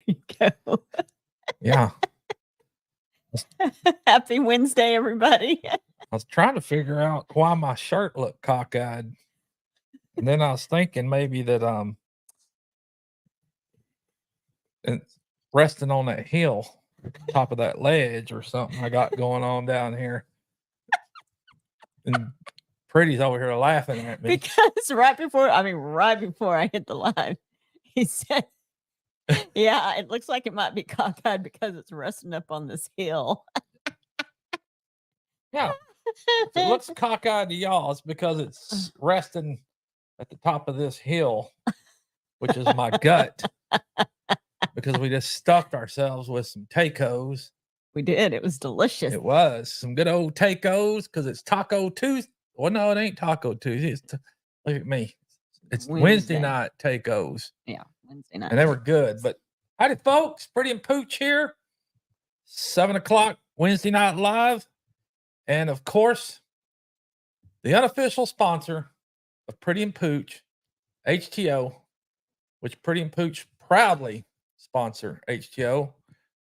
you go. Yeah. Happy Wednesday, everybody. I was trying to figure out why my shirt looked cockeyed. And then I was thinking maybe that it's resting on that hill, top of that ledge or something I got going on down here. And Pretty's over here laughing at me. Because right before I hit the live, he said, yeah, it looks like it might be cockeyed because it's resting up on this hill. Yeah. If it looks cockeyed to y'all, it's because it's resting at the top of this hill, which is my gut. Because we just stuffed ourselves with some tacos. We did. It was delicious. It was some good old tacos because it's Taco Tuesday. Well, no, it ain't Taco Tuesday. Look at me. It's Wednesday night tacos. Yeah, Wednesday night. And they were good. But howdy, folks. Pretty and Pooch here. 7 o'clock Wednesday night live. And of course, the unofficial sponsor of Pretty and Pooch, HTO, which Pretty and Pooch proudly sponsor HTO.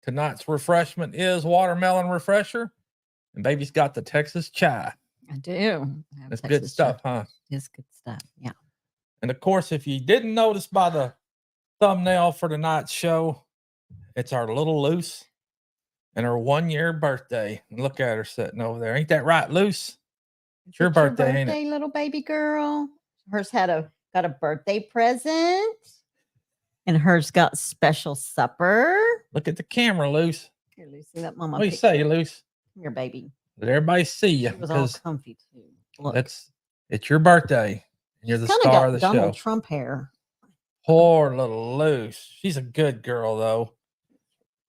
Tonight's refreshment is watermelon refresher, and baby's got the Texas chai. I do. That's good stuff, huh? It's good stuff. Yeah. And of course, if you didn't notice by the thumbnail for tonight's show, it's our little Luce and her 1-year birthday. And look at her sitting over there. Ain't that right, Luce? It's your birthday, ain't it? Little baby girl. Hers got a birthday present. And hers got special supper. Look at the camera, Luce. Here, Lucy, that mama. What do you say, Luce? Come here, baby. Let everybody see you. It was all comfy too. Look. It's your birthday. And you're the star of the Donald show. Trump hair. Poor little Luce. She's a good girl, though.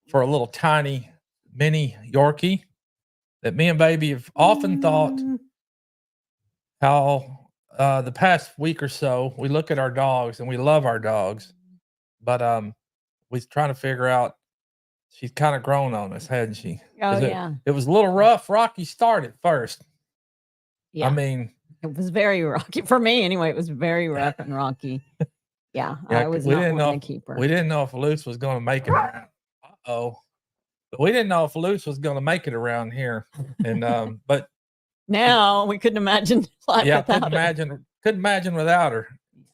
For a little tiny mini Yorkie that me and baby have often thought how the past week or so we look at our dogs and we love our dogs. But we're trying to figure out, she's kind of grown on us, hadn't she? Oh, yeah. It was a little rough, rocky start at first. Yeah. I mean, it was very rocky for me anyway. It was very rough and rocky. Yeah, I was not wanting to keep her. We didn't know if Luce was going to make it around. Uh-oh. But we didn't know if Luce was going to make it around here. And but now we couldn't imagine life without her. Couldn't imagine without her.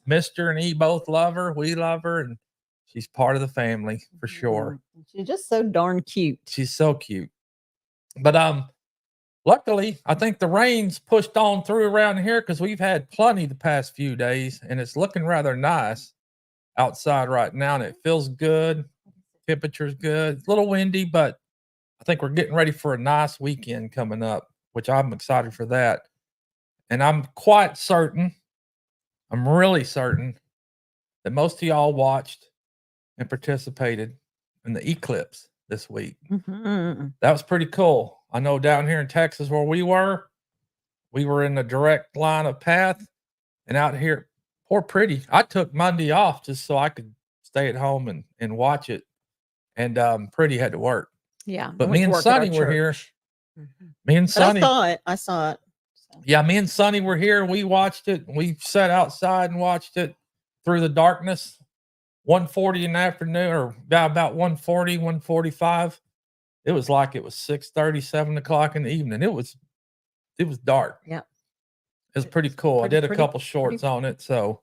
Mr. and E both love her. We love her, and she's part of the family for sure. She's just so darn cute. She's so cute. But luckily, I think the rain's pushed on through around here because we've had plenty the past few days, and it's looking rather nice outside right now, and it feels good. Temperature's good. It's a little windy, but I think we're getting ready for a nice weekend coming up, which I'm excited for that. And I'm quite certain, I'm really certain that most of y'all watched and participated in the eclipse this week. Mm-hmm. That was pretty cool. I know down here in Texas where we were in the direct line of path, and out here, poor Pretty, I took Monday off just so I could stay at home and watch it. And Pretty had to work. Yeah. But me and Sonny were here. Mm-hmm. Me and Sonny. I saw it. So. Yeah, me and Sonny were here. We watched it. We sat outside and watched it through the darkness. 1:40 in the afternoon, or about 1:40, 1:45. It was like it was 6:30, 7 o'clock in the evening. It was dark. Yeah. It was pretty cool. I did a couple shorts on it. So,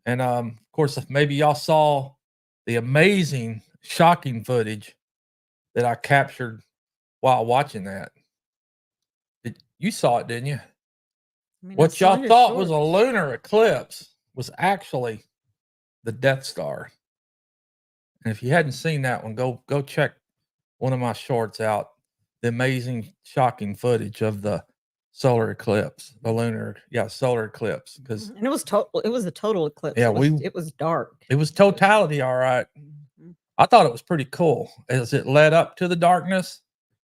and of course, maybe y'all saw the amazing, shocking footage that I captured while watching that. You saw it, didn't you? What y'all thought was a lunar eclipse was actually the Death Star. And if you hadn't seen that one, go check one of my shorts out. The amazing, shocking footage of the solar eclipse, the lunar, solar eclipse. And it was a total eclipse. Yeah, it was dark. It was totality, all right. Mm-hmm. I thought it was pretty cool as it led up to the darkness,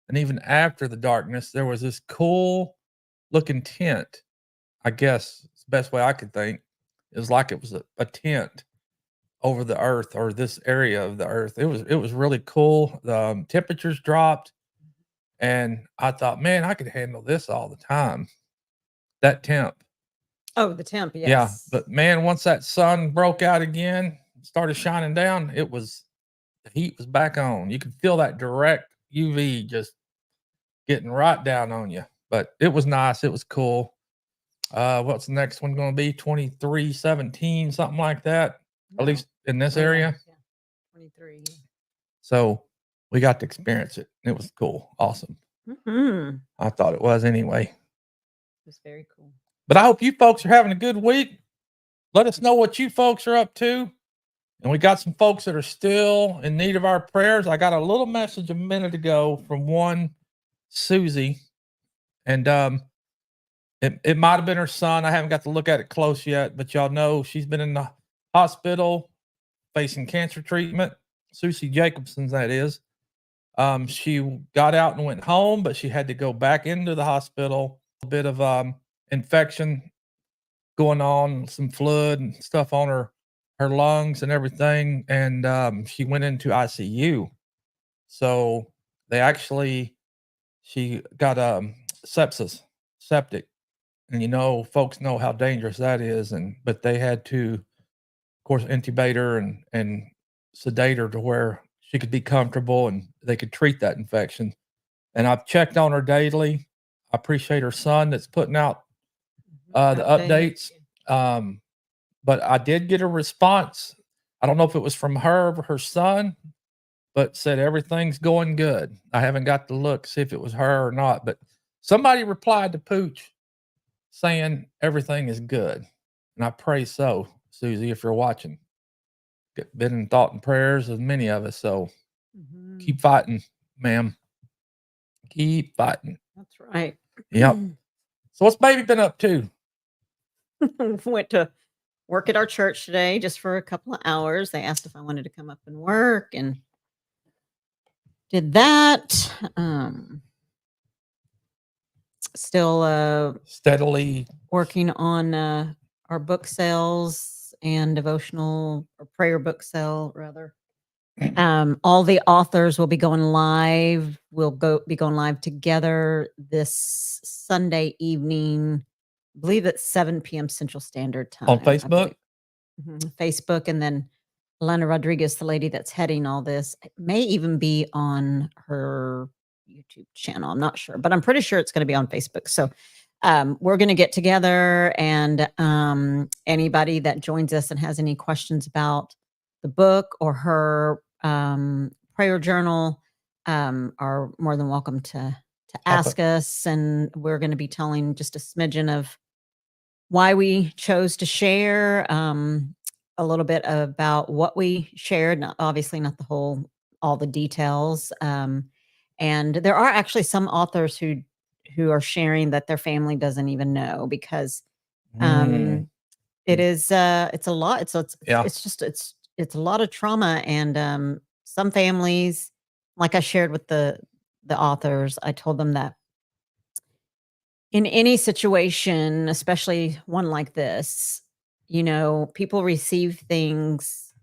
and even after the darkness, there was this cool looking tent. I guess it's the best way I could think. It was like it was a tent over the earth, or this area of the earth. It was really cool. The temperatures dropped, and I thought, man, I could handle this all the time. That temp. Oh, the temp, yes. Yeah, but man, once that sun broke out again, started shining down, it was the heat was back on. You could feel that direct UV just getting right down on you. But it was nice. It was cool. What's the next one going to be? 2317, something like that. No. At least in this Oh, yeah, area. yeah. 23. So we got to experience it. It was cool. Awesome. Mm-hmm. I thought it was anyway. It was very cool. But I hope you folks are having a good week. Let us know what you folks are up to. And we got some folks that are still in need of our prayers. I got a little message a minute ago from one Susie. And it might have been her son. I haven't got to look at it close yet, but y'all know she's been in the hospital facing cancer treatment. Susie Jacobson's, that is. She got out and went home, but she had to go back into the hospital. A bit of infection going on, some fluid and stuff on her lungs and everything. And she went into ICU. So she got septic. And folks know how dangerous that is. But they had to, of course, intubate her and sedate her to where she could be comfortable and they could treat that infection. And I've checked on her daily. I appreciate her son that's putting out the updates. But I did get a response. I don't know if it was from her or her son, but said everything's going good. I haven't got to look, see if it was her or not, but somebody replied to Pooch saying everything is good. And I pray so, Susie, if you're watching. Been in thought and prayers of many of us. So keep fighting, ma'am. Keep fighting. That's right. Yep. So what's baby been up to? Went to work at our church today just for a couple of hours. They asked if I wanted to come up and work and did that. Still steadily working on our book sales and devotional or prayer book sale rather. All the authors will be going live. We'll be going live together this Sunday evening. I believe it's 7 p.m. Central Standard Time. On Facebook? Facebook. And then Lana Rodriguez, the lady that's heading all this, may even be on her YouTube channel. I'm not sure, but I'm pretty sure it's going to be on Facebook. So we're going to get together, and anybody that joins us and has any questions about the book or her prayer journal are more than welcome to ask us. And we're going to be telling just a smidgen of why we chose to share, a little bit about what we shared, obviously not all the details. And there are actually some authors who are sharing that their family doesn't even know, because it is it's a lot. It's a lot of trauma. And some families, like I shared with the authors, I told them that in any situation, especially one like this, people receive things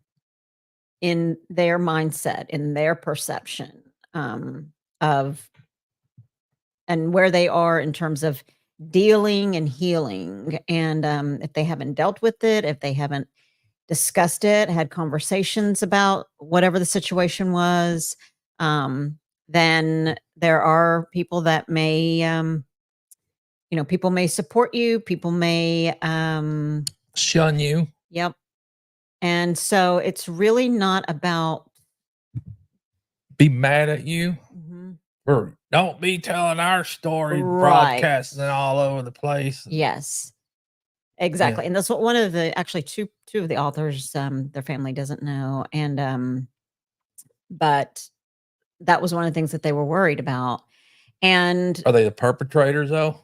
in their mindset, in their perception of and where they are in terms of dealing and healing. And if they haven't dealt with it, if they haven't discussed it, had conversations about whatever the situation was, then there are people that may people may support you, people may shun you. Yep. And so it's really not about be mad at you or don't be telling our story, broadcasting all over the place. Yes, exactly. Yeah. And that's what one of the actually two of the authors, their family doesn't know. And but that was one of the things that they were worried about. And are they the perpetrators though?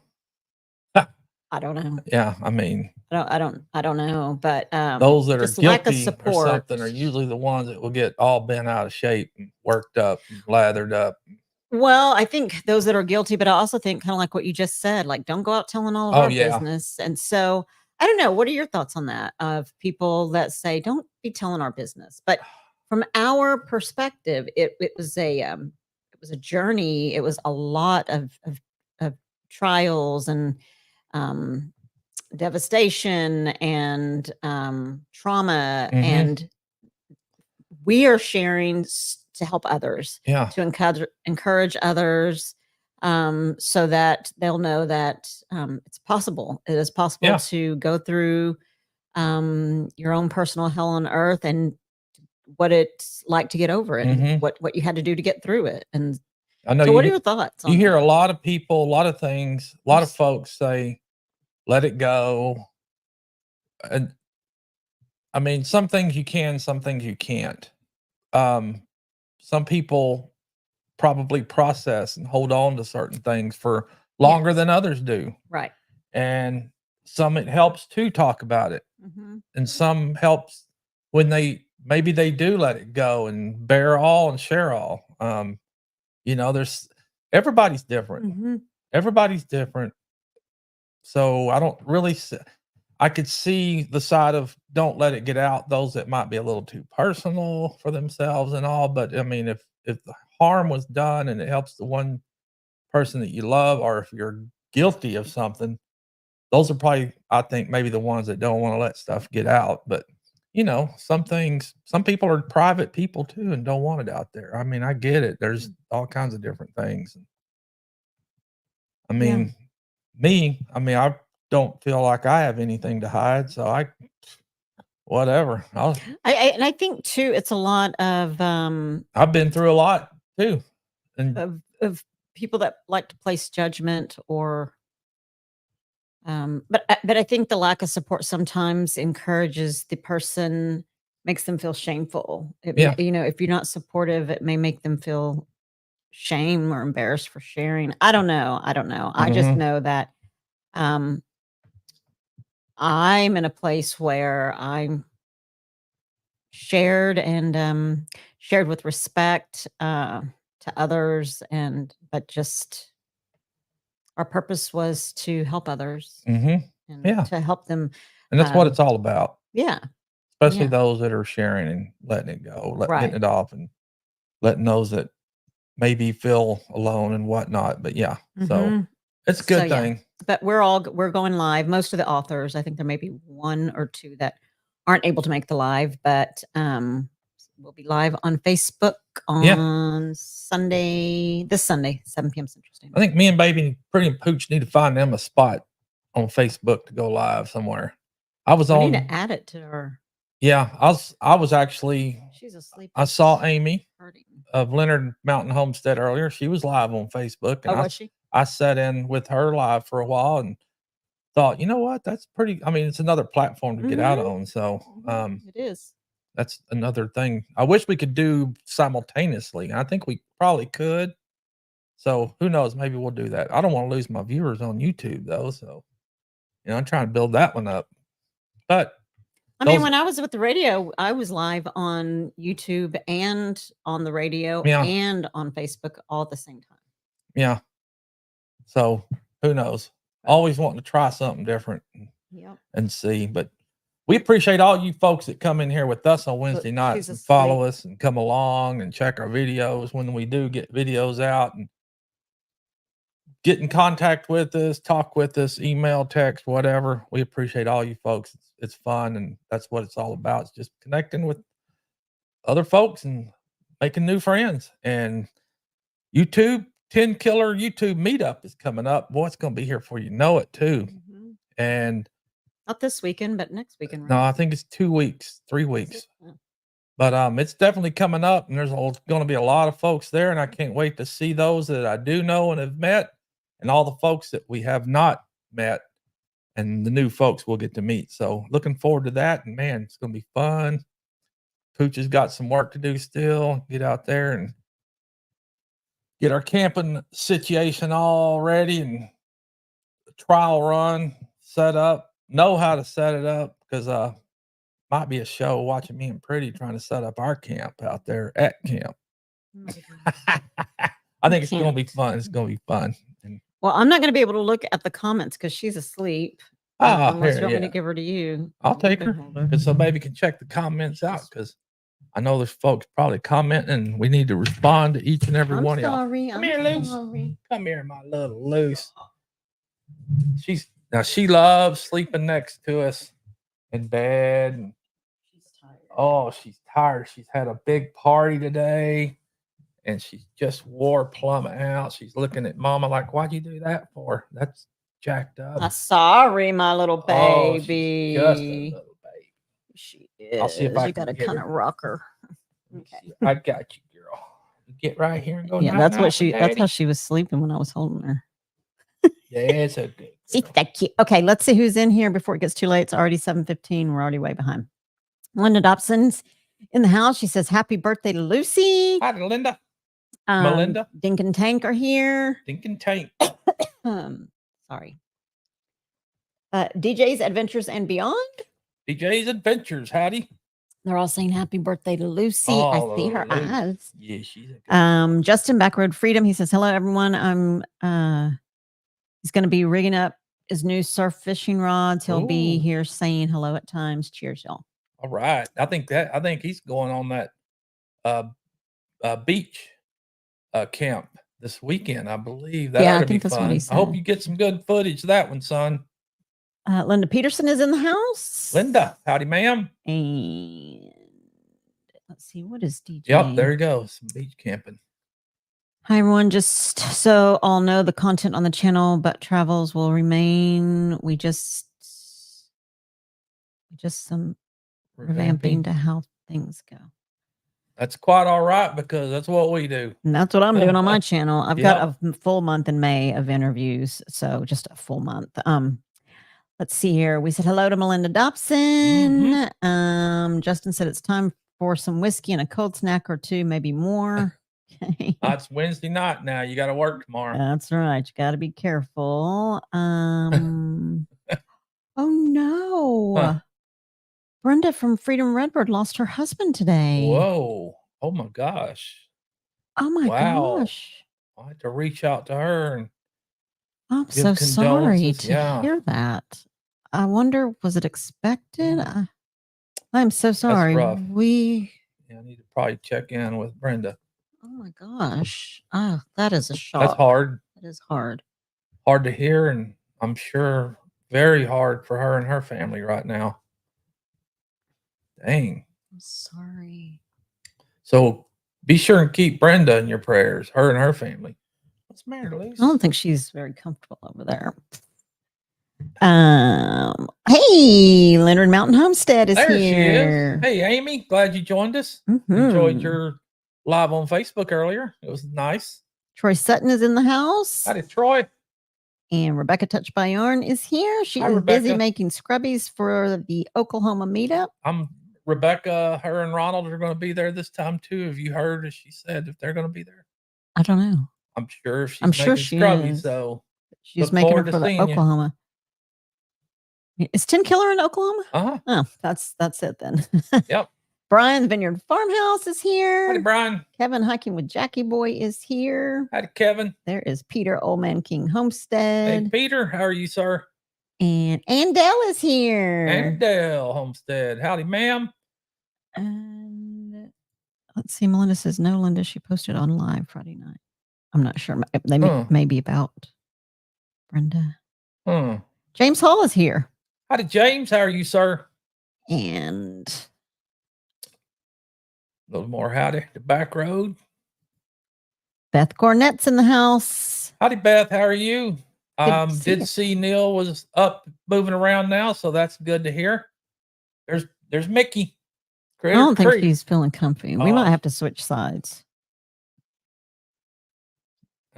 I don't know. Yeah, I mean, I don't know, but those that are guilty or something are usually the ones that will get all bent out of shape and worked up and lathered up. Well, I think those that are guilty, but I also think kind of like what you just said, like don't go out telling all of our business. And so I don't know. What are your thoughts on that? Of people that say don't be telling our business, but from our perspective, it was a journey. It was a lot of trials and devastation and trauma, and we are sharing to help others, Yeah. to encourage others, so that they'll know that it's possible. It is possible to go through your own personal hell on earth and what it's like to get over it, and what you had to do to get through it. And I know. So what are your thoughts on You hear that? a lot of people, a lot of things, a lot of folks say, let it go. And I mean, some things you can, some things you can't. Some people probably process and hold on to certain things for longer than others do. Right. And some it helps to talk about it. And some helps when maybe they do let it go and bear all and share all. You know, everybody's different. Everybody's different. So I don't really I could see the side of don't let it get out, those that might be a little too personal for themselves and all. But I mean, if the harm was done and it helps the one person that you love, or if you're guilty of something, those are probably, I think, maybe the ones that don't want to let stuff get out. But you know, some people are private people too and don't want it out there. I mean, I get it. There's all kinds of different things. I mean, I don't feel like I have anything to hide, so whatever. And I think too, it's a lot of I've been through a lot too, and of people that like to place judgment, or but I think the lack of support sometimes encourages the person, makes them feel shameful. You know, if you're not supportive, it may make them feel shame or embarrassed for sharing. I don't know. I just know that I'm in a place where I'm shared and shared with respect to others, but just our purpose was to help others and to help them, and that's what it's all about. Yeah. Especially those that are sharing and letting it go, getting it off, and letting those that maybe feel alone and whatnot. But so it's a good thing. But we're going live. Most of the authors, I think there may be one or two that aren't able to make the live, but we'll be live on Facebook on Sunday, this Sunday, 7 p.m. Central Standard. I think me and Baby Pretty Pooch need to find them a spot on Facebook to go live somewhere. We need to add it to our. Yeah, I was actually. She's asleep. I saw Amy of Leonard Mountain Homestead earlier. She was live on Facebook, and was she? I sat in with her live for a while and thought, you know what, that's pretty. I mean, it's another platform to get out on. So, it is. That's another thing. I wish we could do simultaneously. I think we probably could. So who knows? Maybe we'll do that. I don't want to lose my viewers on YouTube though. So, you know, I'm trying to build that one up. But I mean, when I was with the radio, I was live on YouTube and on the radio and on Facebook all at the same time. Yeah. So who knows? Always wanting to try something different and see. But we appreciate all you folks that come in here with us on Wednesday nights and follow us and come along and check our videos when we do get videos out, and get in contact with us, talk with us, email, text, whatever. We appreciate all you folks. It's fun, and that's what it's all about. It's just connecting with other folks and making new friends. And YouTube, 10 Killer YouTube Meetup is coming up. Boy, it's going to be here before you know it too. And not this weekend, but next weekend, right? No, I think it's 2 weeks, 3 weeks. But it's definitely coming up, and there's going to be a lot of folks there, and I can't wait to see those that I do know and have met, and all the folks that we have not met, and the new folks we'll get to meet. So looking forward to that, and man, it's going to be fun. Pooch has got some work to do still. Get out there and get our camping situation all ready, and trial run set up. Know how to set it up, because might be a show watching me and Pretty trying to set up our camp out there at camp. I think it's going to be fun. It's going to be fun. Well, I'm not going to be able to look at the comments because she's asleep. Unless you want me to give her to you. I'll take her. And so maybe can check the comments out, because I know there's folks probably commenting, and we need to respond to each and every one of y'all. Come here, Luce. Come here, my little Luce. She loves sleeping next to us in bed. She's tired. Oh, she's tired. She's had a big party today, and she just wore plumb out. She's looking at Mama like, "Why'd you do that for? That's jacked up." Sorry, my little Oh, she's baby. just a little baby. She is. I'll see if I you can got to get kind of her. rock her. Okay, I got you, girl. You get right here and go. Yeah, night that's what night she. with That's how Daddy. she was sleeping when I was holding her. Yeah, it's a good. See that cute. Okay, let's see who's in here before it gets too late. It's already 7:15. We're already way behind. Linda Dobson's in the house. She says, "Happy birthday to Lucy." Hi, Linda. Melinda. Dink and Tank are here. Dink and Tank. Sorry. DJ's Adventures and Beyond. DJ's Adventures. Howdy. They're all saying happy birthday to Lucy. I see her eyes. Yeah, she's a Justin Backroad Freedom. He says, "Hello, everyone. He's going to be rigging up his new surf fishing rods. He'll be here saying hello at times. Cheers, y'all." All right. I think he's going on that beach camp this weekend. I believe that ought to be fun. I hope you get some good footage of that one, son. Linda Peterson is in the house. Linda, howdy, ma'am. And let's see, what is DJ? Yep, there you go. Some beach camping. Hi, everyone. Just so all know, the content on the channel, but travels will remain. We just some revamping to how things go. That's quite all right because that's what we do. And that's what I'm doing on my channel. I've got a full month in May of interviews, so just a full month. Let's see here. We said hello to Melinda Dobson. Justin said it's time for some whiskey and a cold snack or two, maybe more. Okay. It's Wednesday night now. You got to work tomorrow. That's right. You got to be careful. Oh no. Huh. Brenda from Freedom Redbird lost her husband today. Whoa. Oh my gosh. Oh my gosh. I had to reach out to her and I'm so sorry to hear that. I wonder, was it expected? I'm so sorry. That's rough. I need to probably check in with Brenda. Oh my gosh. That is a shock. That's hard. That is hard. Hard to hear, and I'm sure very hard for her and her family right now. Dang. I'm sorry. So be sure and keep Brenda in your prayers, her and her family. What's the matter, Lisa? I don't think she's very comfortable over there. Hey, Leonard Mountain Homestead is here. She is. Hey, Amy, glad you joined us. Enjoyed your live on Facebook earlier. It was nice. Troy Sutton is in the house. Howdy, Troy. And Rebecca Touch by Yarn is here. She is busy making scrubbies for the Oklahoma meetup. Rebecca, her and Ronald are going to be there this time too. Have you heard, as she said, if they're going to be there? I don't know. I'm sure she's making scrubbies, is. So she's making them for the Oklahoma. Is Tin Killer in Oklahoma? Oh, that's it then. Yep. Brian, the Vineyard Farmhouse is here. Howdy, Brian. Kevin Hiking with Jackie Boy is here. Howdy, Kevin. There is Peter, Old Man King Homestead. Hey, Peter, how are you, sir? And Andell is here. Andell Homestead. Howdy, ma'am. And let's see. Melinda says, no, Linda, she posted on live Friday night. I'm not sure. They may be about Brenda. James Hall is here. Howdy, James. How are you, sir? And a little more howdy. The back road. Beth Cornett's in the house. Howdy, Beth. How are you? Did see Neil was up moving around now, so that's good to hear. There's Mickey. I don't think she's feeling comfy. We might have to switch sides.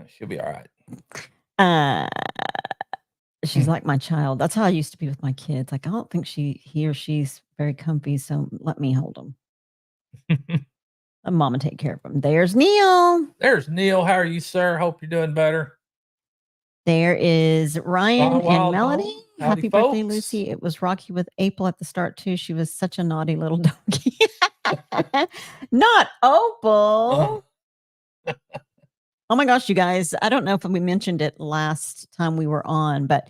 She'll be all right. She's like my child. That's how I used to be with my kids. Like, I don't think he or she's very comfy, so let me hold them. Let Mama take care of them. There's Neil. There's Neil. How are you, sir? Hope you're doing better. There is Ryan and Melody. Happy birthday, Lucy. It was rocky with April at the start, too. She was such a naughty little donkey. Not Opal. Oh my gosh, you guys. I don't know if we mentioned it last time we were on, but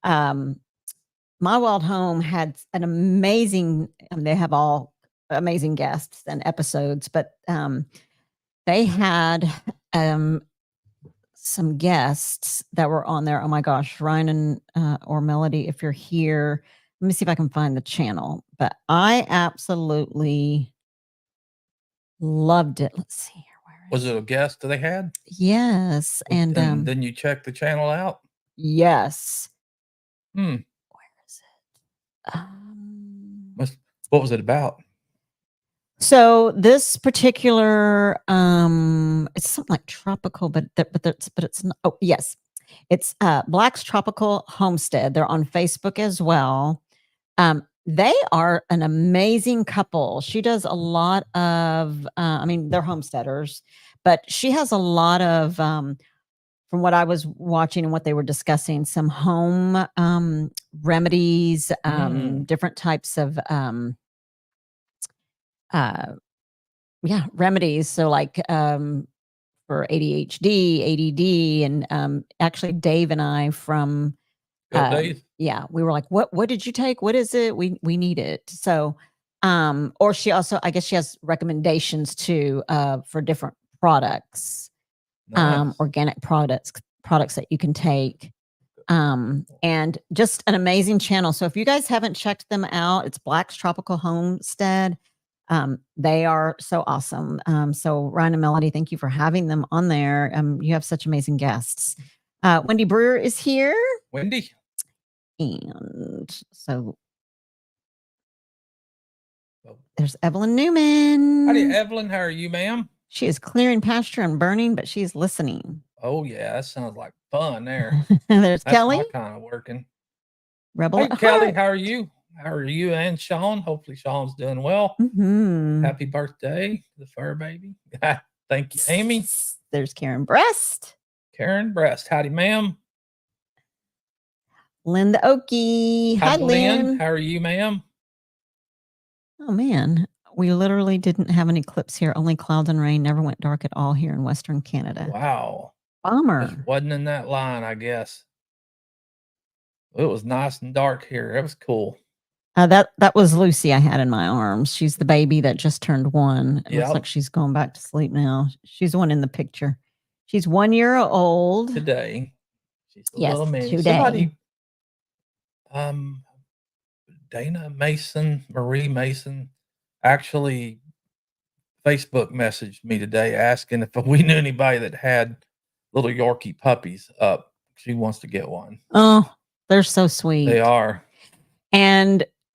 My Wild Home had an amazing, they have all amazing guests and episodes, but they had some guests that were on there. Oh my gosh, Ryan and or Melody, if you're here, let me see if I can find the channel, but I absolutely loved it. Let's see here. Was it a guest that they had? Yes. And then you check the channel out? yes. Where is it? What was it about? So this particular it's something like tropical, but it's not. Oh yes, it's Black's Tropical Homestead. They're on Facebook as well. They are an amazing couple. She does a lot of I mean, they're homesteaders, but she has a lot of from what I was watching and what they were discussing, some home remedies, different types of remedies. So like for ADHD, ADD, and actually Dave and I from we were like, what did you take? What is it? We need it. So or she also, I guess she has recommendations too for different products. Nice. Organic products that you can take. And just an amazing channel. So if you guys haven't checked them out, it's Black's Tropical Homestead. They are so awesome. So Ryan and Melody, thank you for having them on there. You have such amazing guests. Wendy Brewer is here. Wendy. And so there's Evelyn Newman. Howdy, Evelyn. How are you, ma'am? She is clearing pasture and burning, but she's listening. Oh, yeah. That sounds like fun there. There's Kelly. That's my kind of working. Rebel. Hey, Kelly, how are you? How are you and Sean? Hopefully Sean's doing well. Happy birthday to the fur baby. Thank you, Amy. There's Karen Breast. Karen Breast. Howdy, ma'am. Linda Oakey. Hi, Lynn. How are you, ma'am? Oh, man. We literally didn't have any clips here. Only clouds and rain. Never went dark at all here in Western Canada. Wow. Bummer. Just wasn't in that line, I guess. It was nice and dark here. It was cool. That was Lucy I had in my arms. She's the baby that just turned 1. It looks like she's going back to sleep now. She's the one in the picture. She's 1 year old. Today. She's a yes, little mini. Today. Somebody, Dana Mason, Marie Mason, actually Facebook messaged me today asking if we knew anybody that had little Yorkie puppies up. She wants to get one. Oh, they're so sweet. They are.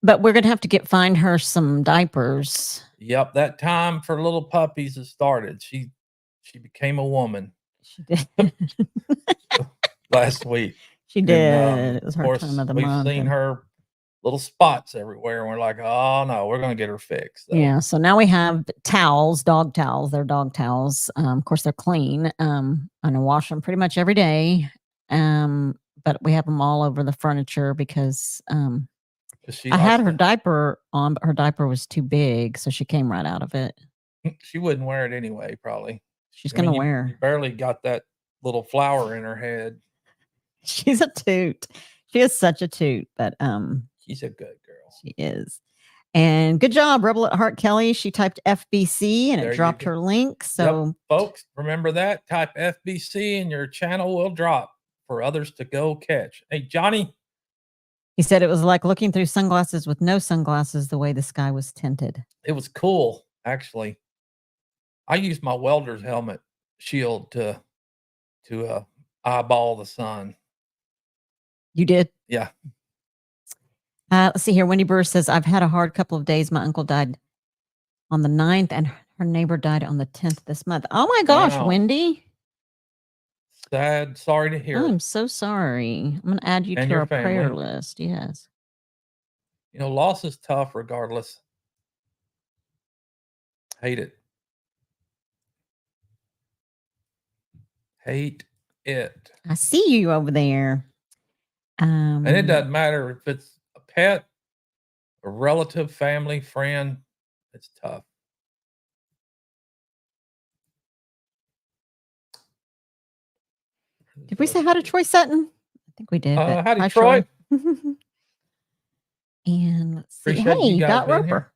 But we're gonna have to find her some diapers. Yep, that time for little puppies has started. She became a woman. She did. Last week. She did. And, it was her time of the month. We've seen her little spots everywhere, and we're like, oh no, we're gonna get her fixed. So. Yeah. So now we have towels, dog towels. They're dog towels. Of course, they're clean. And I wash them pretty much every day. But we have them all over the furniture because I had her diaper on, but her diaper was too big, so she came right out of it. She wouldn't wear it anyway, probably. She's gonna wear. You barely got that little flower in her head. She's a toot. She is such a toot, but she's a good girl. She is. And good job, Rebel at Heart Kelly. She typed FBC and it dropped her link. So yep, folks, remember that. Type FBC and your channel will drop for others to go catch. Hey, Johnny. He said it was like looking through sunglasses with no sunglasses, the way the sky was tinted. It was cool, actually. I used my welder's helmet shield to eyeball the sun. You did? Yeah. Let's see here. Wendy Burr says, I've had a hard couple of days. My uncle died on the 9th and her neighbor died on the 10th this month. Oh my gosh, wow. Wendy. Sad. Sorry to hear. I'm so sorry. I'm going to add you to our prayer list. Yes. You know, loss is tough regardless. Hate it. Hate it. I see you over there. And it doesn't matter if it's a pet, a relative, family, friend. It's tough. Did we say hi to Troy Sutton? I think we did. Howdy, Troy. And let's see. Hey, Dot Roper.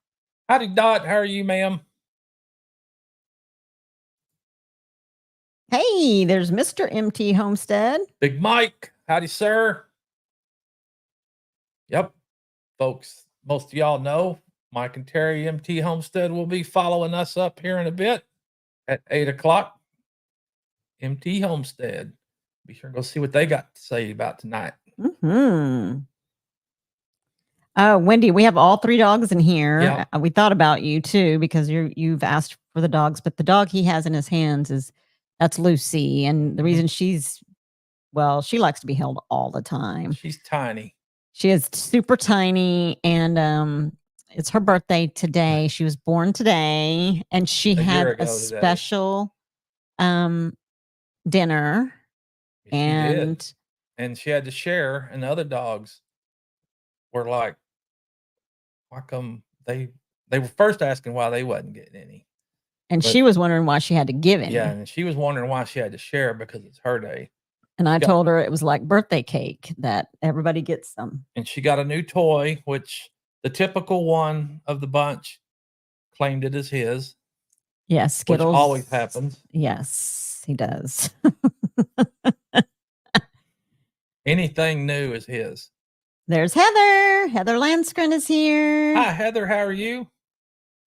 Howdy, Dot. How are you, ma'am? Hey, there's Mr. MT Homestead. Big Mike. Howdy, sir. Yep. folks, most of y'all know, Mike and Terry MT Homestead will be following us up here in a bit at 8 o'clock. MT Homestead. Be sure and go see what they got to say about tonight. Wendy, we have all 3 dogs in here. Yep. We thought about you too because you've asked for the dogs, but the dog he has in his hands that's Lucy, and the reason she likes to be held all the time. She's tiny. She is super tiny, and it's her birthday today. She was born today, and she had a special dinner. And she had to share, and the other dogs were like, why come they were first asking why they wasn't getting any. And she was wondering why she had to give any. Yeah, and she was wondering why she had to share because it's her day. And I told her it was like birthday cake, that everybody gets some. And she got a new toy, which the typical one of the bunch claimed it as his. Yes, Skittles. Which always happens. Yes, he does. Anything new is his. There's Heather. Heather Landskren is here. Hi, Heather. How are you?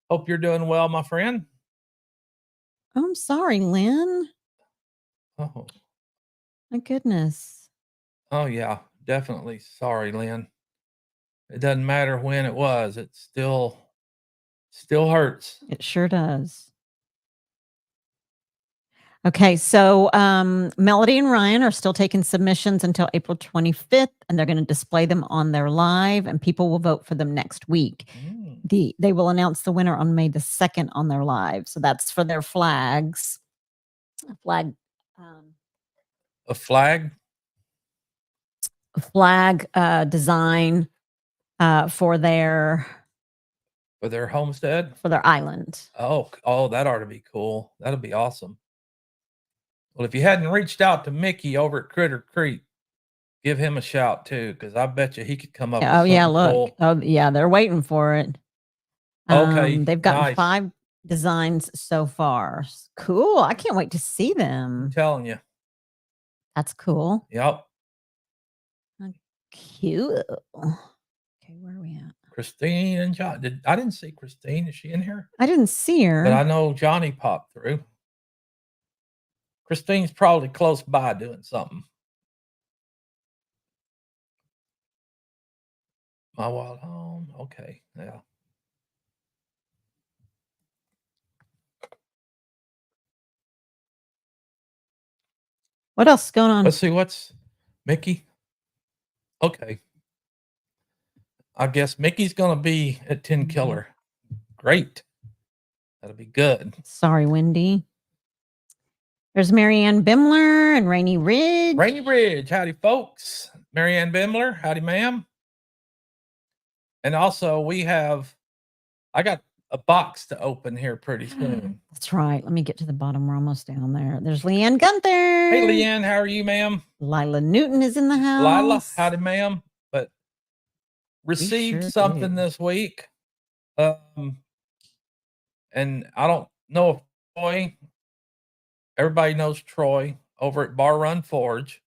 Hope you're doing well, my friend. Oh, I'm sorry, Lynn. Oh. My goodness. Oh, yeah. Definitely sorry, Lynn. It doesn't matter when it was. It still hurts. It sure does. Okay, so Melody and Ryan are still taking submissions until April 25th, and they're going to display them on their live, and people will vote for them next week. They will announce the winner on May the 2nd on their live. So that's for their flags. A flag design for their homestead, for their island. Oh, that ought to be cool. That'll be awesome. Well, if you hadn't reached out to Mickey over at Critter Creek, give him a shout too, because I bet you he could come up with something cool. Oh yeah, they're waiting for it. Okay, they've gotten 5 designs so far. Cool. I can't wait to see them. I'm telling you. That's cool. Yep. Cute. Okay, where are we at? Christine and John. I didn't see Christine. Is she in here? I didn't see her. But I know Johnny popped through. Christine's probably close by doing something. My wild home. Okay. Yeah. What else is going on? Let's see. What's Mickey? Okay. I guess Mickey's going to be at 10 Killer. Great. That'll be good. Sorry, Wendy. There's Marianne Bimler and Rainy Ridge. Rainy Ridge. Howdy, folks. Marianne Bimler. Howdy, ma'am. And also I got a box to open here pretty soon. That's right. Let me get to the bottom. We're almost down there. There's Leanne Gunther. Hey, Leanne. How are you, ma'am? Lila Newton is in the house. Lila. Howdy, ma'am. But received something this week. And I don't know if Troy, everybody knows Troy over at Bar Run Forge.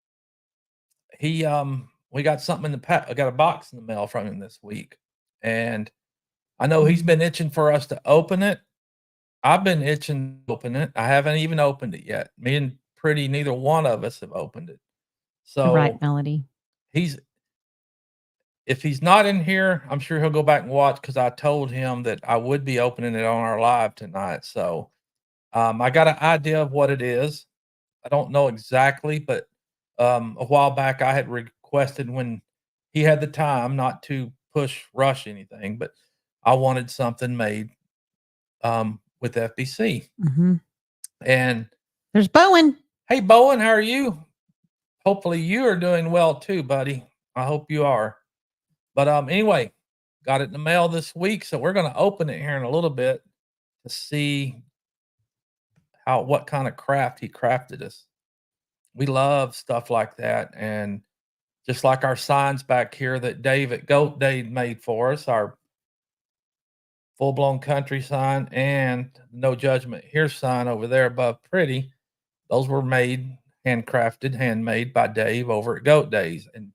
We got something in the I got a box in the mail from him this week. And I know he's been itching for us to open it. I've been itching to open it. I haven't even opened it yet. Me and Pretty, neither one of us have opened it. So right, Melody. If he's not in here, I'm sure he'll go back and watch, because I told him that I would be opening it on our live tonight. So I got an idea of what it is. I don't know exactly, but a while back I had requested, when he had the time, not to rush anything, but I wanted something made with FBC. And there's Bowen. Hey, Bowen, how are you? Hopefully you are doing well too, buddy. I hope you are. But anyway, got it in the mail this week, so we're going to open it here in a little bit to see what kind of craft he crafted us. We love stuff like that, and just like our signs back here that Dave at Goat Day made for us, our full-blown country sign and No Judgment Here sign over there above Pretty, those were made, handmade by Dave over at Goat Days. And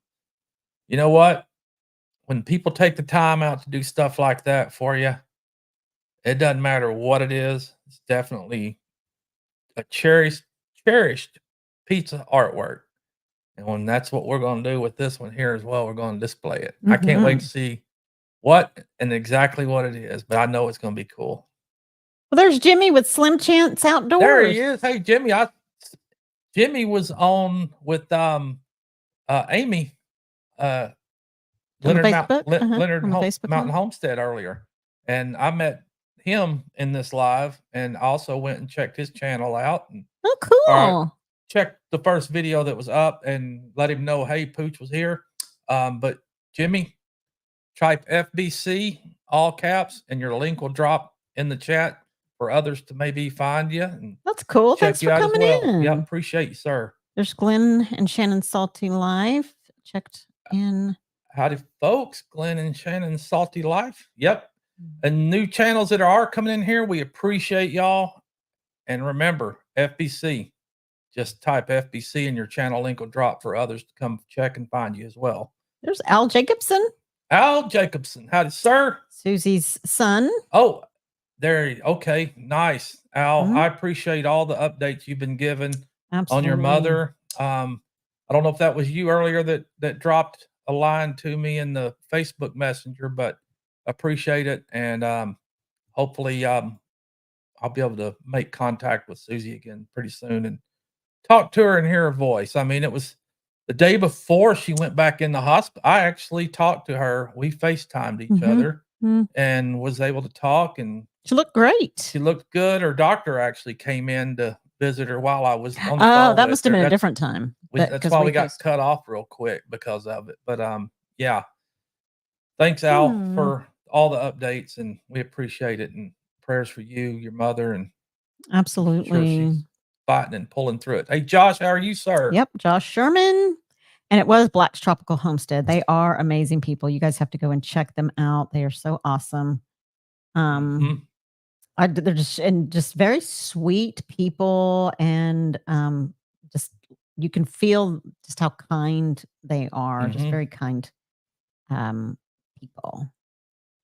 you know what? when people take the time out to do stuff like that for you, it doesn't matter what it is. It's definitely a cherished piece of artwork. And when that's what we're going to do with this one here as well, we're going to display it. I can't wait to see what and exactly what it is, but I know it's going to be cool. Well, there's Jimmy with Slim Chance Outdoors. There he is. Hey, Jimmy. Jimmy was on with Amy Leonard Mountain Homestead earlier, and I met him in this live, and also went and checked his channel out. And oh, cool! Checked the first video that was up and let him know, hey, Pooch was here. But Jimmy, type FBC all caps, and your link will drop in the chat for others to maybe find you. And that's cool. Thanks for coming in. Yeah, appreciate you, sir. There's Glenn and Shannon Salty Life. Checked in. Howdy, folks. Glenn and Shannon Salty Life. Yep. And new channels that are coming in here, we appreciate y'all. And remember, FBC. Just type FBC and your channel link will drop for others to come check and find you as well. There's Al Jacobson. Al Jacobson. Howdy, sir. Susie's son. Oh, there. Okay. Nice. Al, I appreciate all the updates you've been given on your mother. I don't know if that was you earlier that dropped a line to me in the Facebook Messenger, but appreciate it. And hopefully I'll be able to make contact with Susie again pretty soon and talk to her and hear her voice. I mean, it was the day before she went back in the hospital. I actually talked to her. We FaceTimed each other and was able to talk. And she looked great. She looked good. Her doctor actually came in to visit her while I was on the phone. Oh, that must have been a different time. That's why we got cut off real quick because of it. But yeah. Thanks, Al, for all the updates, and we appreciate it. And prayers for you, your mother, and absolutely. Fighting and pulling through it. Hey, Josh, how are you, sir? Yep, Josh Sherman. And it was Black's Tropical Homestead. They are amazing people. You guys have to go and check them out. They are so awesome. They're just very sweet people, and just you can feel just how kind they are. Just very kind people.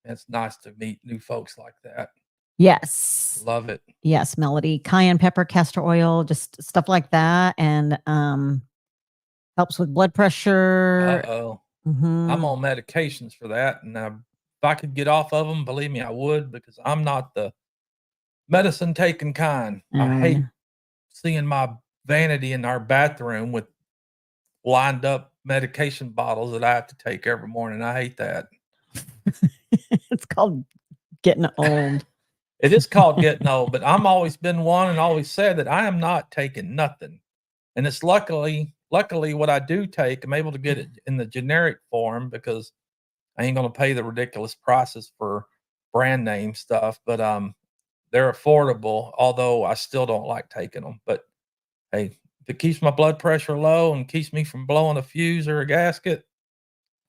It's nice to meet new folks like that. Yes. Love it. Yes, Melody. Cayenne pepper, castor oil, just stuff like that. And helps with blood pressure. I'm on medications for that. And if I could get off of them, believe me, I would, because I'm not the medicine taking kind. I hate seeing my vanity in our bathroom with lined up medication bottles that I have to take every morning. I hate that. It's called getting old. It is called getting old, but I'm always been one and always said that I am not taking nothing. And it's luckily what I do take, I'm able to get it in the generic form because I ain't going to pay the ridiculous prices for brand name stuff, but they're affordable, although I still don't like taking them. But hey, if it keeps my blood pressure low and keeps me from blowing a fuse or a gasket,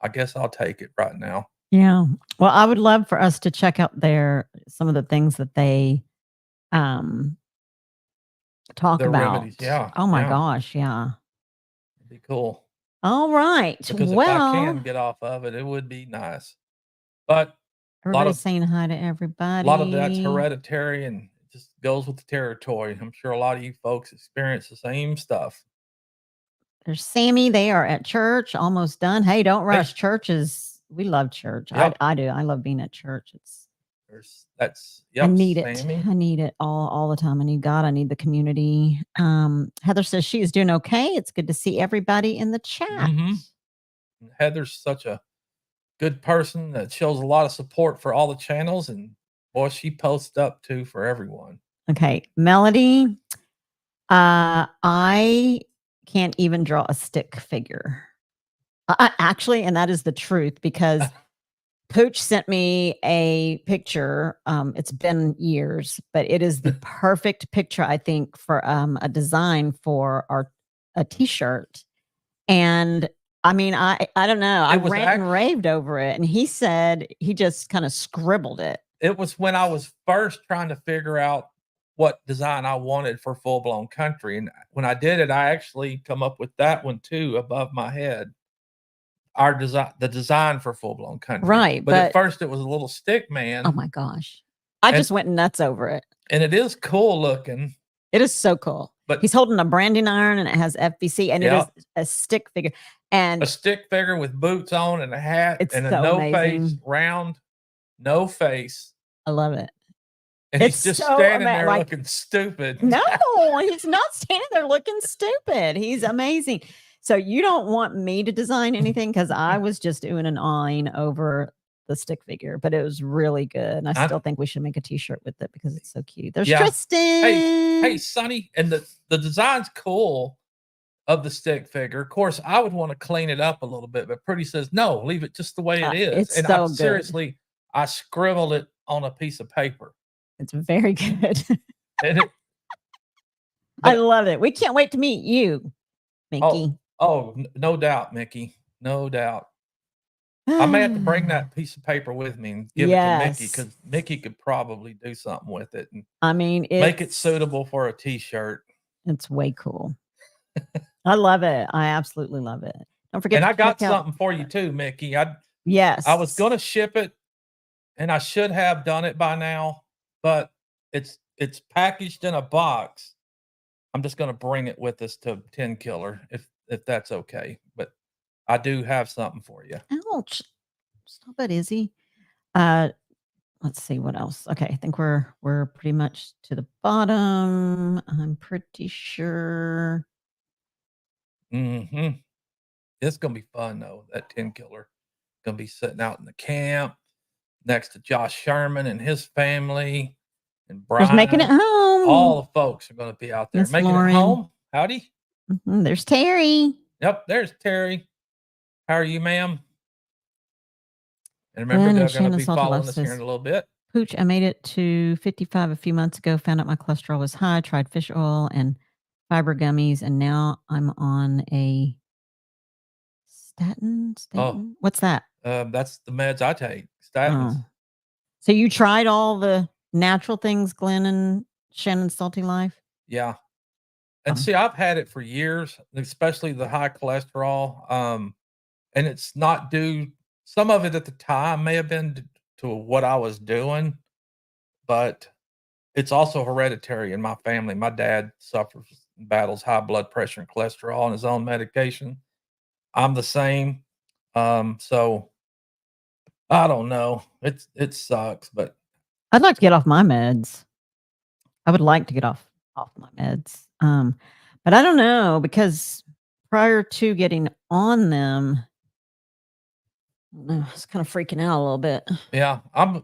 I guess I'll take it right now. Yeah. Well, I would love for us to check out some of the things that they talk Their about. Remedies. Yeah. Oh my gosh. Yeah. It'd be cool. All right. Because if I can get off of it, it would be nice. But everybody's saying hi to everybody. A lot of that's hereditary and it just goes with the territory. I'm sure a lot of you folks experience the same stuff. There's Sammy. They are at church, almost done. Hey, don't rush. Church is. We love church. Yep. I do. I love being at church. I need it. Sammy. I need it all the time. I need God. I need the community. Heather says she is doing okay. It's good to see everybody in the chat. Heather's such a good person that shows a lot of support for all the channels, and boy, she posts up too for everyone. Okay, Melody. I can't even draw a stick figure. Actually, and that is the truth, because Pooch sent me a picture. It's been years, but it is the perfect picture, I think, for a design for a t-shirt. And I mean, I don't know. I rant and raved over it, and he said he just kind of scribbled it. It was when I was first trying to figure out what design I wanted for Full Blown Country, and when I did it, I actually come up with that one too above my head. the design for Full Blown Country. Right, But at but first it was a little stick man. oh my gosh. I And- just went nuts over it. And it is cool looking. It is so cool. But he's holding a branding iron and it has FBC and it is a stick figure. And a stick figure with boots on and a hat it's and a so no amazing. face, round, no face. I love it. And It's he's just so standing there looking stupid. No, he's not standing there looking stupid. He's amazing. So you don't want me to design anything because I was just doing an awing over the stick figure, but it was really good. And I still think we should make a t-shirt with it because it's so cute. There's Tristan. Hey, Sonny. And the design's cool of the stick figure. Of course, I would want to clean it up a little bit, but Pretty says, no, leave it just the way it is. It's and so seriously, I scribbled it on a piece of paper. It's very good. And I love it. We can't wait to meet you, Mickey. No doubt, Mickey. No doubt. I may have to bring that piece of paper with me and give it to Mickey because Mickey could probably do something with it. And make it suitable for a t-shirt. It's way cool. I love it. I absolutely love it. Don't forget. And I got something for you too, Mickey. I was going to ship it, and I should have done it by now, but it's packaged in a box. I'm just going to bring it with us to 10 Killer if that's okay. But I do have something for you. Ouch. Stop it, Izzy. Let's see what else. Okay, I think we're pretty much to the bottom. I'm pretty sure. It's gonna be fun though. That 10 Killer gonna be sitting out in the camp next to Josh Sherman and his family and Brian. There's making it home. All the folks are gonna be out there making it home. Howdy. There's Terry. Yep, there's Terry. How are you, ma'am? And remember, they're going to be following us here in a little bit. Pooch, I made it to 55 a few months ago, found out my cholesterol was high, tried fish oil and fiber gummies, and now I'm on a statin. Oh, what's that? That's the meds I take, statins. Oh. So you tried all the natural things, Glenn and Shannon's Salty Life? Yeah. And see, I've had it for years, especially the high cholesterol. And it's not due, some of it at the time may have been to what I was doing, but it's also hereditary in my family. My dad suffers and battles high blood pressure and cholesterol on his own medication. I'm the same. So I don't know. It sucks, but I'd like to get off my meds. I would like to get off my meds. But I don't know, because prior to getting on them, I was kind of freaking out a little bit. Yeah, I'll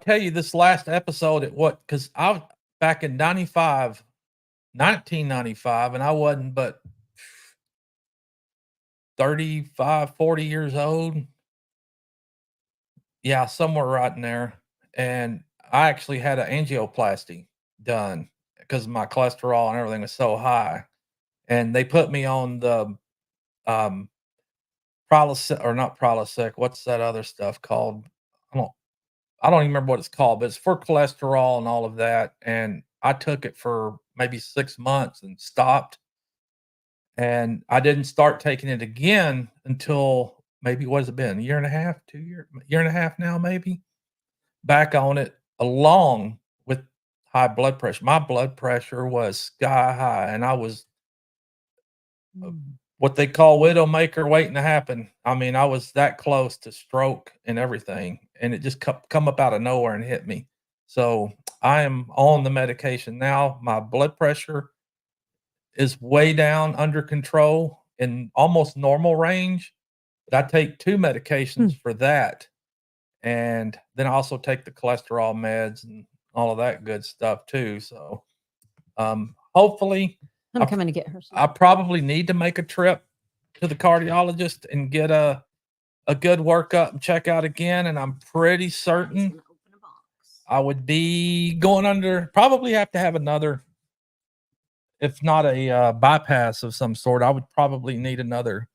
tell you this last episode because I was back in 1995, and I wasn't but 35, 40 years old. Yeah, somewhere right in there. And I actually had an angioplasty done because my cholesterol and everything was so high. And they put me on the Prilosec, or not Prilosec. What's that other stuff called? I don't even remember what it's called, but it's for cholesterol and all of that. And I took it for maybe 6 months and stopped. And I didn't start taking it again until maybe, what has it been? A year and a half, year and a half now, maybe. Back on it along with high blood pressure. My blood pressure was sky high, and I was what they call widowmaker waiting to happen. I mean, I was that close to stroke and everything, and it just come up out of nowhere and hit me. So I am on the medication now. My blood pressure is way down, under control, in almost normal range. But I take 2 medications for that. And then I also take the cholesterol meds and all of that good stuff too. So hopefully I'm coming to get her. I probably need to make a trip to the cardiologist and get a good workup and check out again. And I'm pretty certain I would be going under, probably have to have another, if not a bypass of some sort. I would probably need another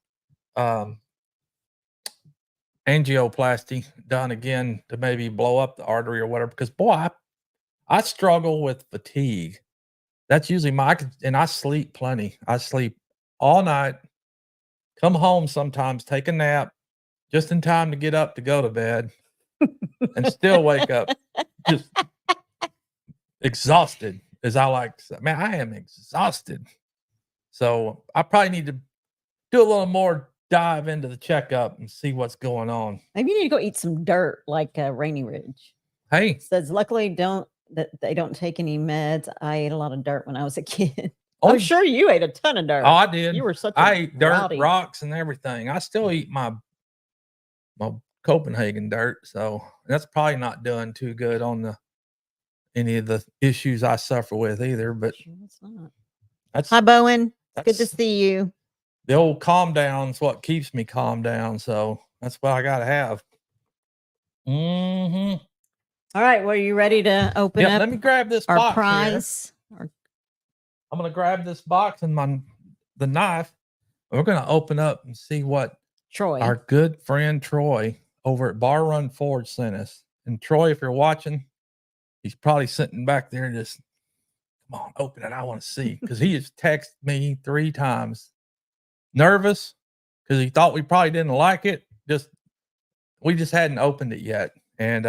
angioplasty done again to maybe blow up the artery or whatever. Because boy, I struggle with fatigue. That's usually and I sleep plenty. I sleep all night, come home sometimes, take a nap, just in time to get up to go to bed, and still wake up just exhausted, as I like to say. Man, I am exhausted. So I probably need to do a little more dive into the checkup and see what's going on. Maybe you need to go eat some dirt like Rainy Ridge. Hey, It says luckily they don't take any meds. I ate a lot of dirt when I was a kid. I'm sure you ate a ton of dirt. Oh, I did. You were such I ate dirt, rowdy. rocks, and everything. I still eat my Copenhagen dirt, so that's probably not doing too good on any of the issues I suffer with either. But sure it's not. That's Hi, Bowen. It's good to see you. The old calm down is what keeps me calm down. So that's what I got to have. Mm-hmm. All right. Well, are you ready to open up? Let me grab this our box prize. I'm going to grab this box and the knife. We're going to open up and see what Troy, our good friend Troy over at Bar Run Forge sent us. And Troy, if you're watching, he's probably sitting back there and just, come on, open it. I want to see. Because he has texted me 3 times. Nervous because he thought we probably didn't like it. We just hadn't opened it yet. And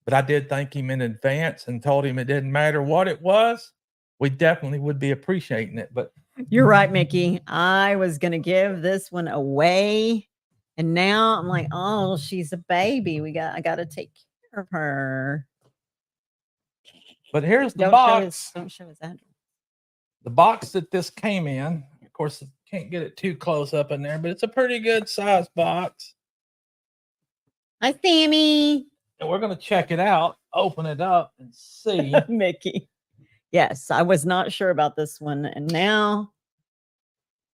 but I did thank him in advance and told him it didn't matter what it was. We definitely would be appreciating it. But you're right, Mickey. I was gonna give this one away. And now I'm like, oh, she's a baby. I gotta take care of her. But here's the box. Don't show his address. The box that this came in. Of course, can't get it too close up in there, but it's a pretty good size box. Hi, Sammy. And we're going to check it out, open it up, and see. Mickey. Yes, I was not sure about this one. And now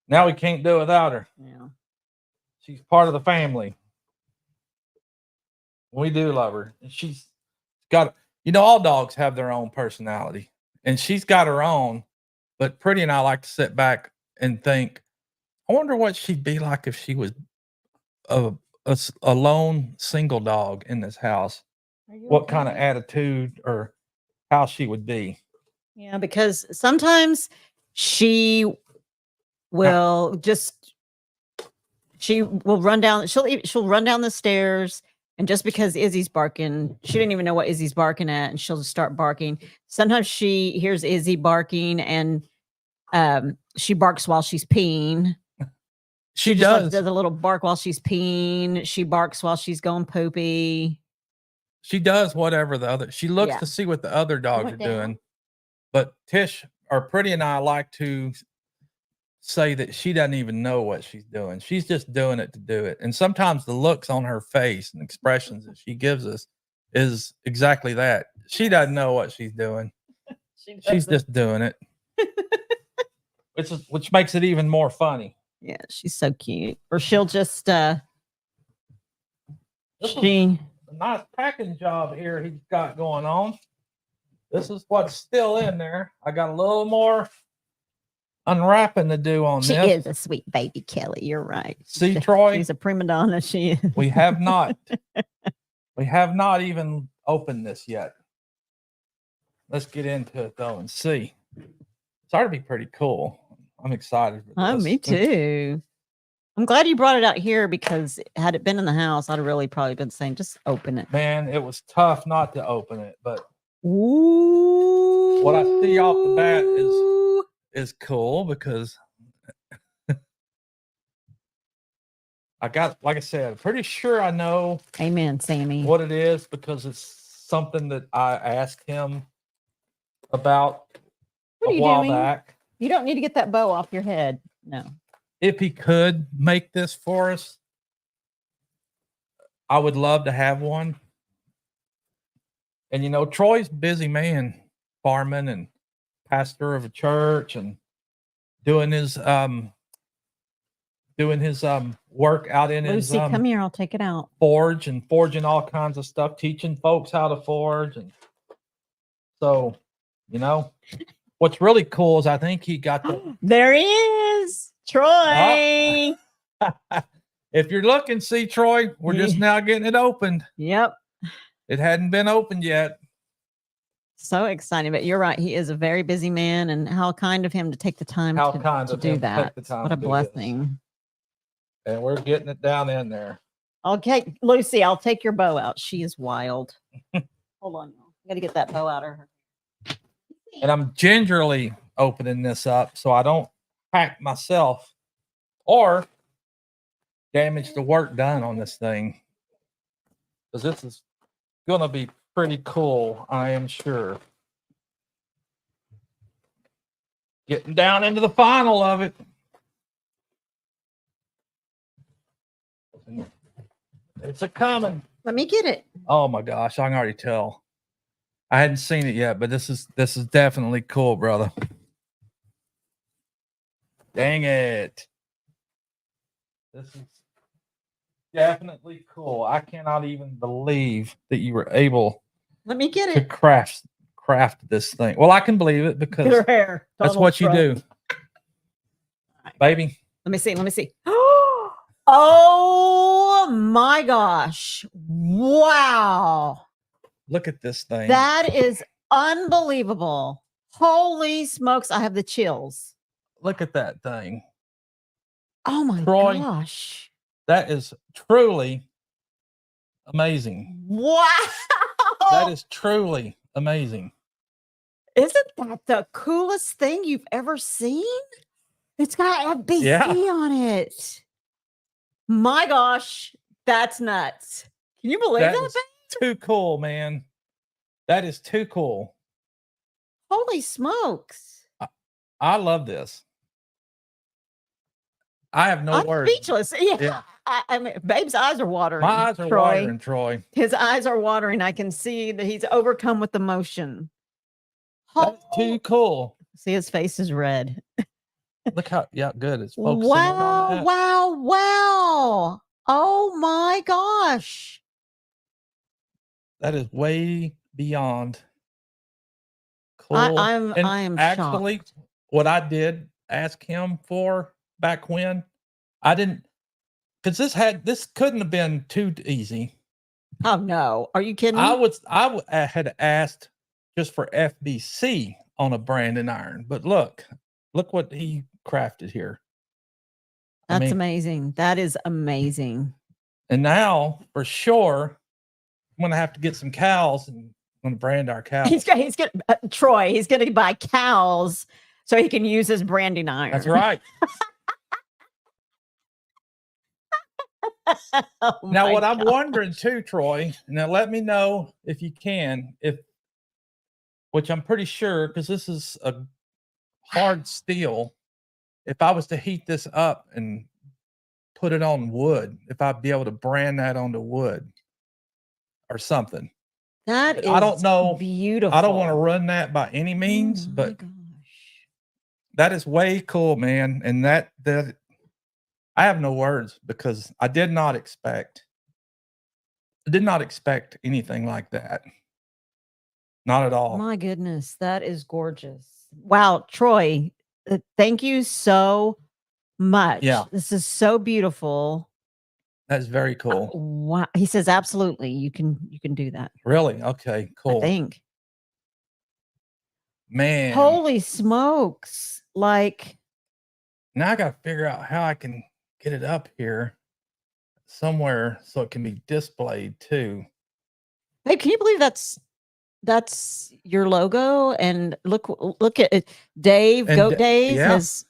we can't do without her. Yeah. She's part of the family. We do love her. And she's got, all dogs have their own personality. And she's got her own. But Pretty and I like to sit back and think, I wonder what she'd be like if she was a lone single dog in this house. What kind of attitude or how she would be. Yeah, because sometimes she will run down. She'll run down the stairs, and just because Izzy's barking, she didn't even know what Izzy's barking at, and she'll just start barking. Sometimes she hears Izzy barking, and she barks while she's peeing. She does. Does a little bark while she's peeing. She barks while she's going poopy. She does whatever she looks to see what the other dogs are doing. But Tish or Pretty and I like to say that she doesn't even know what she's doing. She's just doing it to do it. And sometimes the looks on her face and expressions that she gives us is exactly that. She doesn't know what she's doing. She's just doing it. Which makes it even more funny. Yeah, she's so cute. Or she'll just a nice packing job here he's got going on. This is what's still in there. I got a little more unwrapping to do on this. She is a sweet baby, Kelly. You're right. See, Troy? She's a prima donna. She is. We have not even opened this yet. Let's get into it though and see. It's ought to be pretty cool. I'm excited for this. Oh, me too. I'm glad you brought it out here because had it been in the house, I'd have really probably been saying, just open it. Man, it was tough not to open it, but ooh, what I see off the bat is cool because I got, like I said, I'm pretty sure I know. Amen, Sammy. What it is because it's something that I asked him about a while back. You don't need to get that bow off your head. No. If he could make this for us, I would love to have one. And Troy's a busy man, farming and pastor of a church and doing his work out in his come here, I'll take it out. Forge and forging all kinds of stuff, teaching folks how to forge. And so, what's really cool is I think he got there he is, Troy. If you're looking, see Troy, we're just now getting it opened. Yep. It hadn't been opened yet. So exciting, but you're right. He is a very busy man, and how kind of him to take the time to do that. What a blessing. And we're getting it down in there. Okay, Lucy, I'll take your bow out. She is wild. Hold on, y'all. I gotta get that bow out of her. And I'm gingerly opening this up so I don't hack myself or damage the work done on this thing. Because this is going to be pretty cool, I am sure. Getting down into the final of it. It's a coming. Let me get it. Oh my gosh, I can already tell. I hadn't seen it yet, but this is definitely cool, brother. Dang it. This is definitely cool. I cannot even believe that you were able Let me get to it. craft this thing. Well, I can believe it because Get her hair. that's what you do. Right. Baby. Let me see. Let me see. Oh my gosh. Wow. Look at this thing. That is unbelievable. Holy smokes. I have the chills. Look at that thing. Oh my Troy, gosh. that is truly amazing. Wow. That is truly amazing. Isn't that the coolest thing you've ever seen? It's got FBC on it. My gosh, that's nuts. Can you believe that? That is too cool, man. That is too cool. Holy smokes. I love this. I have no words. Speechless. Yeah. I mean, Babe's eyes are watering. My eyes are watering, Troy. His eyes are watering. I can see that he's overcome with emotion. That's too cool. See, his face is red. Look how good it's focusing. Wow, wow, wow. Oh my gosh. That is way beyond cool. I am actually shocked. What I did ask him for back when I didn't, because this couldn't have been too easy. Oh no. Are you kidding? I had asked just for FBC on a branding iron, but look what he crafted here. That's amazing. That is amazing. And now for sure, I'm gonna have to get some cows and I'm gonna brand our cows. He's gonna Troy. He's gonna buy cows so he can use his branding iron. That's right. Oh now, what I'm wondering too, Troy. Now, let me know if you can, which I'm pretty sure, because this is a hard steel. If I was to heat this up and put it on wood, if I'd be able to brand that onto wood or something. That is, I don't know. Beautiful. I don't want to run that by any means, but that is way cool, man. And that I have no words because I did not expect anything like that. Not at all. My goodness, that is gorgeous. Wow, Troy, thank you so much. Yeah. This is so beautiful. That's very cool. Wow. He says absolutely. You can do that. Really? Okay, cool. I think. Man. Holy smokes. Like, now I got to figure out how I can get it up here somewhere so it can be displayed too. Hey, can you believe that's your logo? And look at it. Dave, Goat Dave has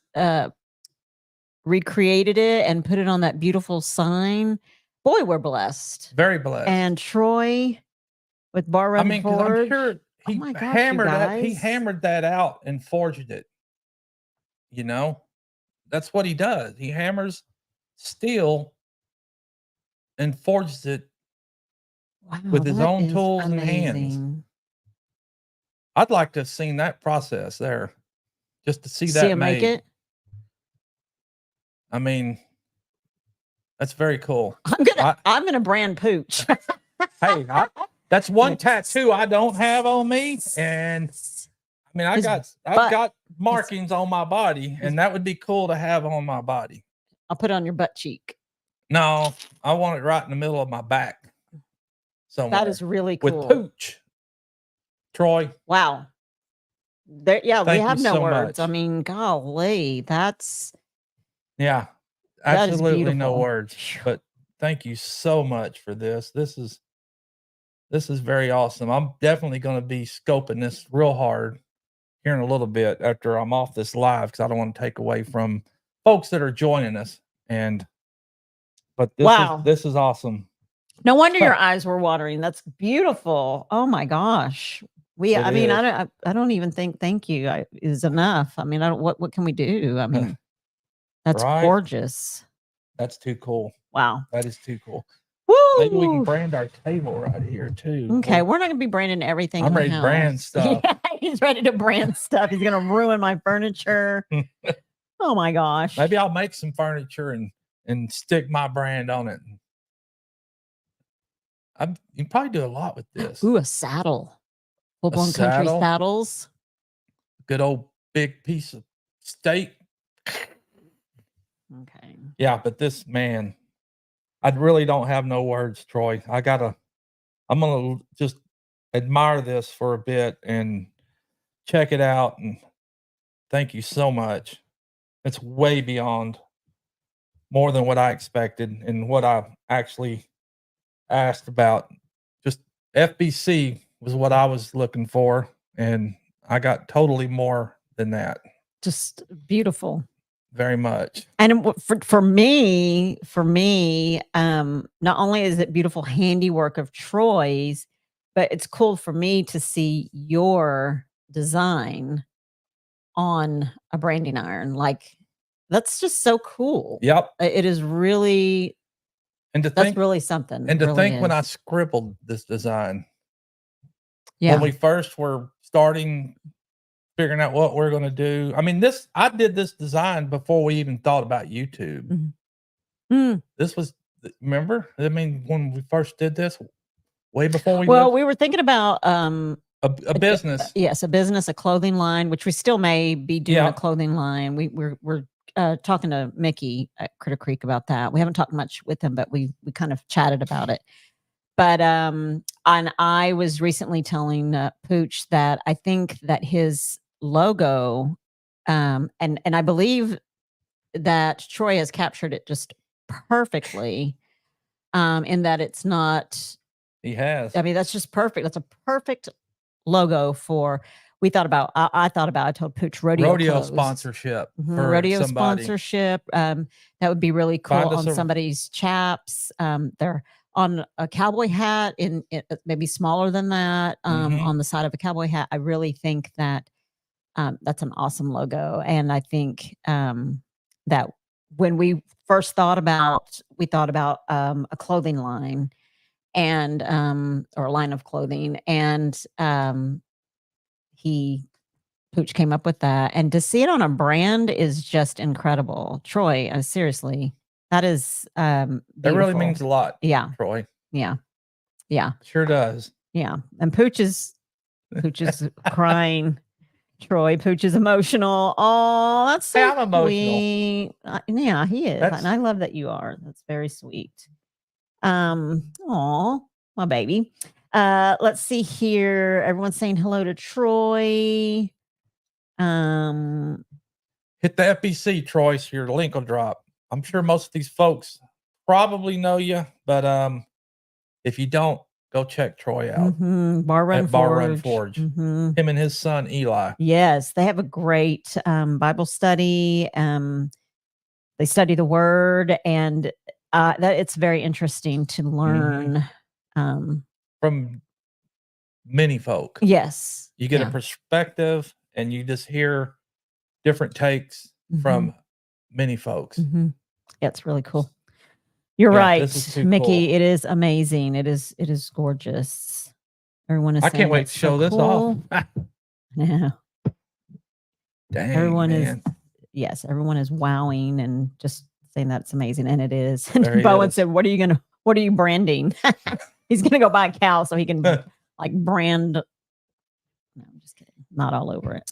recreated it and put it on that beautiful sign. Boy, we're blessed. Very blessed. And Troy with Bar Run Forge. I'm sure he hammered that out and forged it. You know, that's what he does. He hammers steel and forges it with his own tools and hands. I'd like to have seen that process there, just to see that make it. I mean, that's very cool. I'm gonna brand Pooch. Hey, that's one tattoo I don't have on me, and I mean, I've got markings on my body, and that would be cool to have on my body. I'll put it on your butt cheek. No, I want it right in the middle of my back. Somewhere. That is really cool. With Pooch. Troy. Wow. We have no words. Much. I mean, golly, that's. Yeah. absolutely no beautiful. words. But thank you so much for this. This is very awesome. I'm definitely going to be scoping this real hard here in a little bit after I'm off this live, because I don't want to take away from folks that are joining us. But this is awesome. No wonder your eyes were watering. That's beautiful. Oh my gosh. I don't even think thank you is enough. I mean, what can we do? I mean, that's gorgeous. That's too cool. Wow. That is too cool. Woo! Maybe we can brand our table right here too. Okay, we're not gonna be branding everything. I'm ready to brand stuff. Yeah, he's ready to brand stuff. He's gonna ruin my furniture. Oh my gosh. Maybe I'll make some furniture and stick my brand on it. You can probably do a lot with this. Ooh, a saddle. Full-blown country saddles. Good old big piece of steak. Okay. Yeah, but this, man, I really don't have no words, Troy. I'm gonna just admire this for a bit and check it out. And thank you so much. It's way beyond more than what I expected and what I actually asked about. Just FBC was what I was looking for, and I got totally more than that. Just beautiful. Very much. And for me, not only is it beautiful handiwork of Troy's, but it's cool for me to see your design on a branding iron. Like, that's just so cool. Yep. It is really, that's really something. And to think when I scribbled this design, when we first were figuring out what we're going to do. I mean, I did this design before we even thought about YouTube. Mm-hmm. This was, remember? I mean, when we first did this, way before we we were thinking about a business. Yes, a business, a clothing line, which we still may be doing a clothing line. We're talking to Mickey at Critter Creek about that. We haven't talked much with him, but we kind of chatted about it. But and I was recently telling Pooch that I think that his logo, and I believe that Troy has captured it just perfectly, in that it's not. He has. I mean, that's just perfect. That's a perfect logo for. I told Pooch rodeo sponsorship. Rodeo sponsorship. That would be really cool on somebody's chaps. They're on a cowboy hat in maybe smaller than that, on the side of a cowboy hat. I really think that that's an awesome logo. And I think that when we first thought about a clothing line and or a line of clothing, and Pooch came up with that, and to see it on a brand is just incredible. Troy, seriously, that is beautiful. That really means a lot. Yeah, Troy. Yeah, sure does. Yeah, and Pooch is crying. Troy, Pooch is emotional. Oh, that's so I'm emotional. Yeah, he is, and I love that you are. That's very sweet. Oh, my baby. Let's see here. Everyone's saying hello to Troy. Hit the FBC, Troy, so your link will drop. I'm sure most of these folks probably know you, but if you don't, go check Troy out. Bar Run Forge. Him and his son Eli. Yes, they have a great Bible study. They study the Word, and that it's very interesting to learn from many folk. Yes, you get a perspective, and you just hear different takes from many folks. Yeah, it's really cool. You're right, Mickey. Cool. It is amazing. It is gorgeous. Everyone is. I can't wait to show this off. Yeah. Dang, everyone man. Everyone is wowing and just saying that's amazing, and it is. And Bowen said, "What are you branding?" He's gonna go buy a cow so he can like brand. No, I'm just kidding. Not all over it.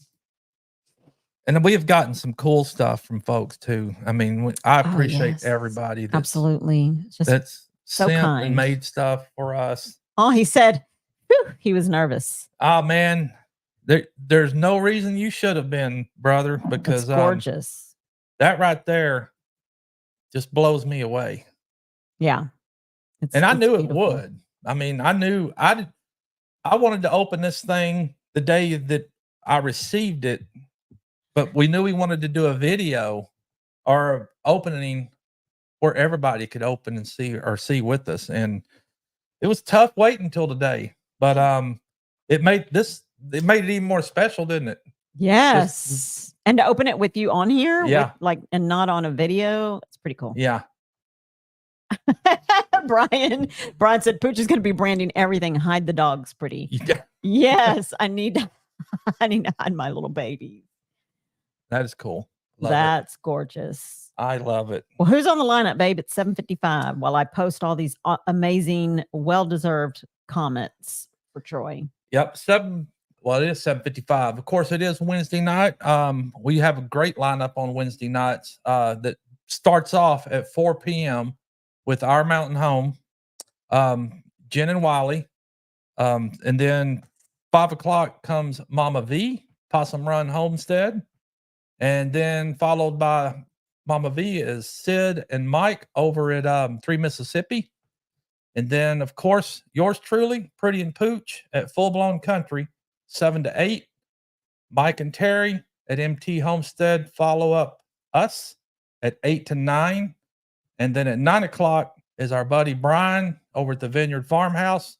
And we have gotten some cool stuff from folks too. I mean, I appreciate everybody. Absolutely. That's so kind and made stuff for us. Oh, he said, whew, he was nervous. Oh man, there's no reason you should have been, brother, because it's gorgeous. That right there just blows me away. Yeah. And I knew beautiful. it would. I mean, I knew I wanted to open this thing the day that I received it, but we knew we wanted to do a video or opening where everybody could open and see with us. And it was tough waiting until today, but it made it even more special, didn't it? Yes. And to open it with you on here, yeah, and not on a video, it's pretty cool. Yeah. Brian said Pooch is going to be branding everything. Hide the dogs, Pretty. Yeah. Yes, I need to hide my little baby. That is cool. That's gorgeous. I love it. Well, who's on the lineup, babe? It's 7:55 while I post all these amazing, well-deserved comments for Troy. Yep. Well, it is 7:55. Of course, it is Wednesday night. We have a great lineup on Wednesday nights that starts off at 4 p.m. with Our Mountain Home, Jen and Wiley. And then 5 o'clock comes Mama V, Possum Run Homestead. And then followed by Mama V is Sid and Mike over at 3 Mississippi. And then, of course, yours truly, Pretty and Pooch at Full Blown Country, 7 to 8. Mike and Terry at MT Homestead follow up us at 8 to 9. And then at 9 o'clock is our buddy Brian over at the Vineyard Farmhouse.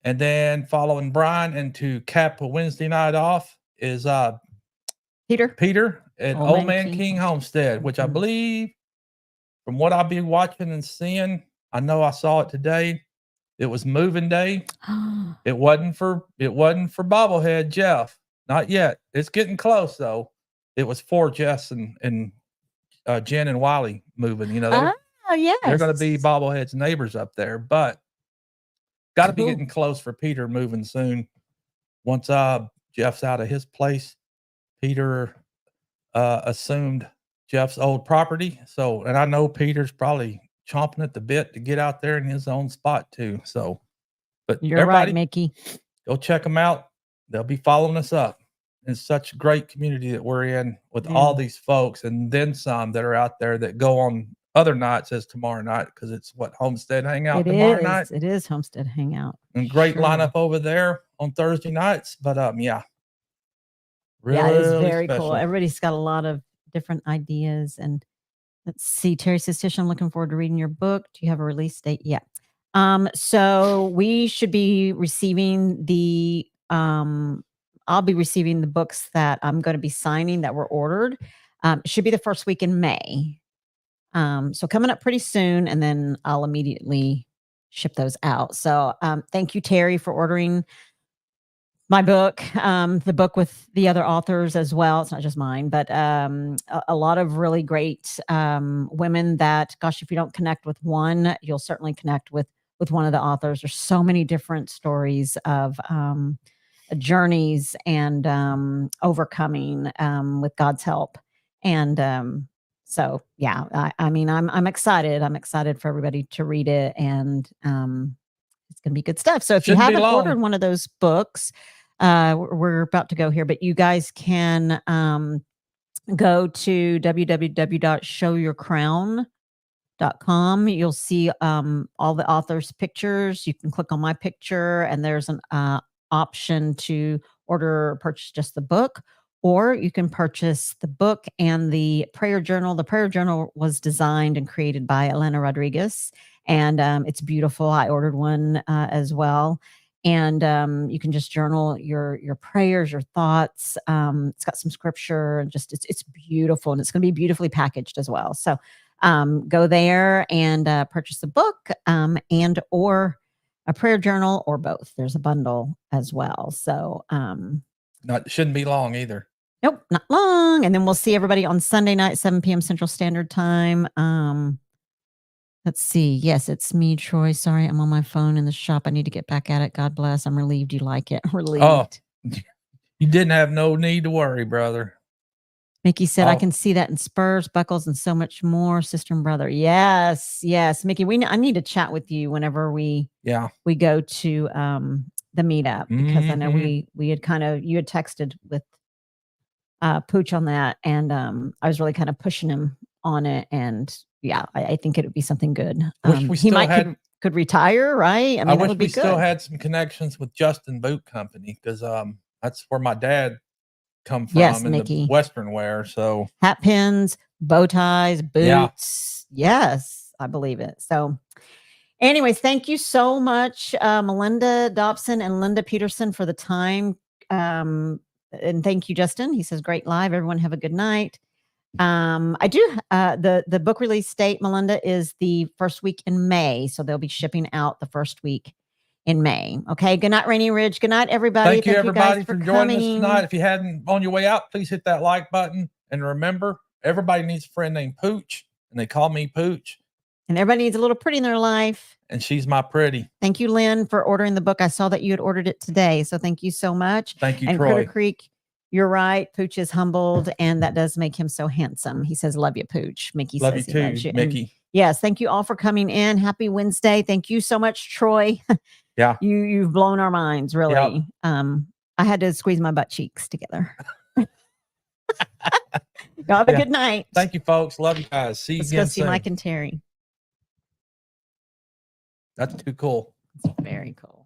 And then following Brian into cap a Wednesday night off is Peter at Old Man King Homestead, which I believe, from what I've been watching and seeing, I know I saw it today. It was moving day. It wasn't for bobblehead Jeff. Not yet. It's getting close though. It was for Jess and Jen and Wiley moving. You know, they're going to be bobblehead's neighbors up there, but got to be getting close for Peter moving soon. Once Jeff's out of his place, Peter assumed Jeff's old property. So, and I know Peter's probably chomping at the bit to get out there in his own spot too. So, but you're right, Mickey. Go check them out. They'll be following us up. It's such a great community that we're in with all these folks, and then some that are out there that go on other nights as tomorrow night, because it's Homestead Hangout tomorrow night. It is Homestead Hangout. And great lineup over there on Thursday nights. But really, it is very cool. Everybody's got a lot of different ideas. And let's see, Terry says, Tish, I'm looking forward to reading your book. Do you have a release date? Yeah. So we should be receiving the I'll be receiving the books that I'm going to be signing that were ordered. It should be the first week in May. So coming up pretty soon, and then I'll immediately ship those out. So thank you, Terry, for ordering my book, the book with the other authors as well. It's not just mine, but a lot of really great women that, gosh, if you don't connect with one, you'll certainly connect with one of the authors. There's so many different stories of journeys and overcoming with God's help. And so, yeah, I mean, I'm excited. I'm excited for everybody to read it, and it's going to be good stuff. So if you haven't ordered one of those books, we're about to go here, but you guys can go to www.showyourcrown.com. You'll see all the authors' pictures. You can click on my picture, and there's an option to order or purchase just the book, or you can purchase the book and the prayer journal. The prayer journal was designed and created by Elena Rodriguez, and it's beautiful. I ordered one as well. And you can just journal your prayers, your thoughts. It's got some scripture, and just it's beautiful, and it's going to be beautifully packaged as well. So go there and purchase the book and or a prayer journal, or both. There's a bundle as well. So shouldn't be long either. Nope, not long. And then we'll see everybody on Sunday night, 7 p.m. Central Standard Time. Let's see. Yes, it's me, Troy. Sorry, I'm on my phone in the shop. I need to get back at it. God bless. I'm relieved you like it. Relieved. Oh, you didn't have no need to worry, brother. Mickey said, I can see that in spurs, buckles, and so much more, sister and brother. Yes, yes. Mickey, I need to chat with you whenever we go to the meetup, because I know we had you had texted with Pooch on that, and I was really kind of pushing him on it, and yeah, I think it would be something good. Wish we He still might had. could retire, right? I I mean, that wish would be we still good. had some connections with Justin Boot Company because that's where my dad come Yes, from in the Mickey. Western wear. So Hat pins, bow ties, Yeah. boots. Yes, I believe it. So, anyways, thank you so much, Melinda Dobson and Linda Peterson, for the time. And thank you, Justin. He says, great live. Everyone have a good night. I do the book release date, Melinda, is the first week in May. So they'll be shipping out the first week in May. Okay. Good night, Rainy Ridge. Good night, everybody. Thank you, everybody, guys for joining us coming tonight. If you hadn't on your way out, please hit that like button. And remember, everybody needs a friend named Pooch, and they call me Pooch. And everybody needs a little pretty in their life. And she's my pretty. Thank you, Lynn, for ordering the book. I saw that you had ordered it today. So thank you so much. Thank you, and Troy. Critter Creek, you're right. Pooch is humbled, and that does make him so handsome. He says, love you, Pooch. Mickey Love says you he too, loves you. Mickey. And yes, thank you all for coming in. Happy Wednesday. Thank you so much, Troy. Yeah. You've blown our minds, really. Yep. I had to squeeze my butt cheeks together. Y'all have a good night. Thank you, folks. Love you guys. See you Let's again go see soon. Mike and Terry. That's too cool. It's very cool.